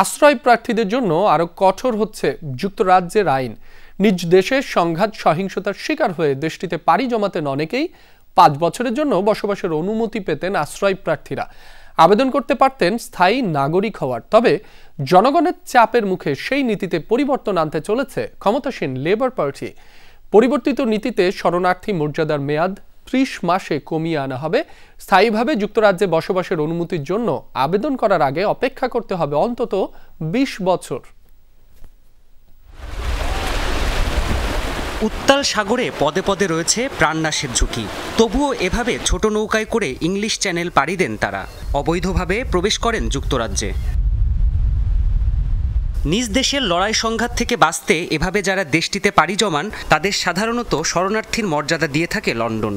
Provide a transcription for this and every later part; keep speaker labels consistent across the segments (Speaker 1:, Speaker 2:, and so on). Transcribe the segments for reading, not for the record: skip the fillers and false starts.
Speaker 1: আশ্রয় প্রার্থীদের জন্য আরো কঠোর হচ্ছে যুক্তরাজ্যের আইন। নিজ দেশে সংঘাত সহিংসতার শিকার হয়ে দেশটিতে পাড়ি জমাতেন অনেকেই। 5 বছরের জন্য বসবাসের অনুমতি পেতেন আশ্রয় প্রার্থীরা। আবেদন করতে পারতেন স্থায়ী নাগরিক হওয়ার। তবে জনগণের চাপের মুখে সেই নীতিতে পরিবর্তন আনতে চলেছে ক্ষমতাসীন লেবার পার্টি। পরিবর্তিত নীতিতে শরণার্থী মর্যাদার মেয়াদ 30 মাসে কমিয়ে আনা হবে। স্থায়ীভাবে যুক্তরাজ্যে বসবাসের অনুমতির জন্য আবেদন করার আগে অপেক্ষা করতে হবে অন্তত 20 বছর।
Speaker 2: উত্তাল সাগরে পদে পদে রয়েছে প্রাণনাশের ঝুঁকি। তবুও এভাবে ছোট নৌকায় করে ইংলিশ চ্যানেল পাড়ি দেন তারা। অবৈধভাবে প্রবেশ করেন যুক্তরাজ্যে। নিজ দেশের লড়াই সংঘাত থেকে বাঁচতে এভাবে যারা দেশটিতে পাড়ি জমান তাদের সাধারণত শরণার্থীর মর্যাদা দিয়ে থাকে লন্ডন।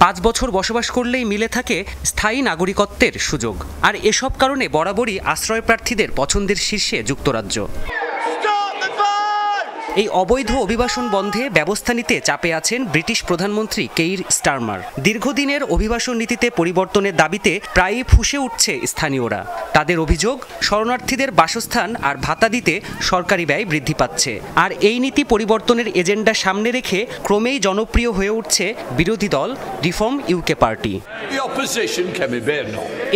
Speaker 2: 5 বছর বসবাস করলেই মিলে থাকে স্থায়ী নাগরিকত্বের সুযোগ। আর এসব কারণে বরাবরই আশ্রয় প্রার্থীদের পছন্দের শীর্ষে যুক্তরাজ্য। এই অবৈধ অভিবাসন বন্ধে ব্যবস্থা নিতে চাপে আছেন ব্রিটিশ প্রধানমন্ত্রী কেইর স্টারমার। দীর্ঘদিনের অভিবাসন নীতিতে পরিবর্তনের দাবিতে প্রায়ই ফুঁসে উঠছে স্থানীয়রা। তাদের অভিযোগ, শরণার্থীদের বাসস্থান আর ভাতা দিতে সরকারি ব্যয় বৃদ্ধি পাচ্ছে। আর এই নীতি পরিবর্তনের এজেন্ডা সামনে রেখে ক্রমেই জনপ্রিয় হয়ে উঠছে বিরোধী দল রিফর্ম ইউকে পার্টি।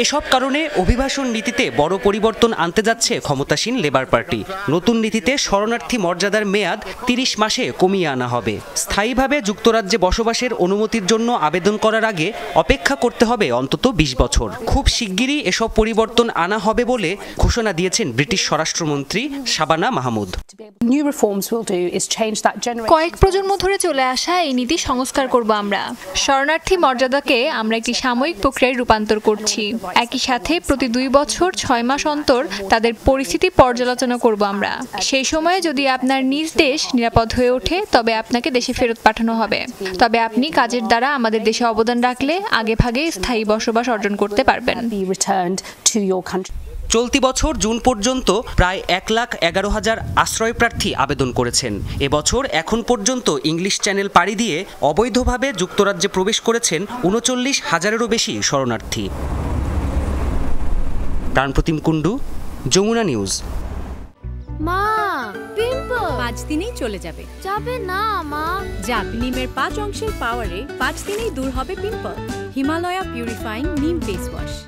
Speaker 2: এসব কারণে অভিবাসন নীতিতে বড় পরিবর্তন আনতে যাচ্ছে ক্ষমতাসীন লেবার পার্টি। নতুন নীতিতে শরণার্থী মর্যাদার মেয়াদ 30 মাসে কমিয়ে আনা হবে। স্থায়ীভাবে যুক্তরাজ্যে বসবাসের অনুমতির জন্য আবেদন করার আগে অপেক্ষা করতে হবে অন্তত 20 বছর। খুব শিগগিরই এসব পরিবর্তন আনা হবে বলে ঘোষণা দিয়েছেন ব্রিটিশ স্বরাষ্ট্রমন্ত্রী শাবানা মাহমুদ।
Speaker 3: কয়েক প্রজন্ম ধরে চলে আসা এই নীতি সংস্কার করব আমরা। শরণার্থী মর্যাদাকে আমরা একটি সাময়িক প্রক্রিয়ায় রূপান্তর করছি। একই সাথে প্রতি 2 বছর 6 মাস অন্তর তাদের পরিস্থিতি পর্যালোচনা করব আমরা। সেই সময়ে যদি আপনার নিজ দেশ নিরাপদ হয়ে ওঠে তবে আপনাকে দেশে ফেরত পাঠানো হবে। তবে আপনি কাজের দ্বারা আমাদের দেশে অবদান রাখলে আগেভাগে স্থায়ী বসবাস অর্জন করতে পারবেন।
Speaker 2: চলতি বছর জুন পর্যন্ত প্রায় 1,11,000 আশ্রয় প্রার্থী আবেদন করেছেন। এবছর এখন পর্যন্ত ইংলিশ চ্যানেল পাড়ি দিয়ে অবৈধভাবে যুক্তরাজ্যে প্রবেশ করেছেন 39,000-এরও বেশি শরণার্থী। প্রাণপ্রতিম কুণ্ডু, যমুনা নিউজ।
Speaker 4: মা, পিম্পল
Speaker 5: 5 দিনেই চলে যাবে।
Speaker 4: যাবে না মা।
Speaker 5: যাক, নিমের 5 অংশের পাওয়ারে 5 দিনেই দূর হবে পিম্পল। হিমালয়া পিউরিফাইং নিম ফেস ওয়াশ।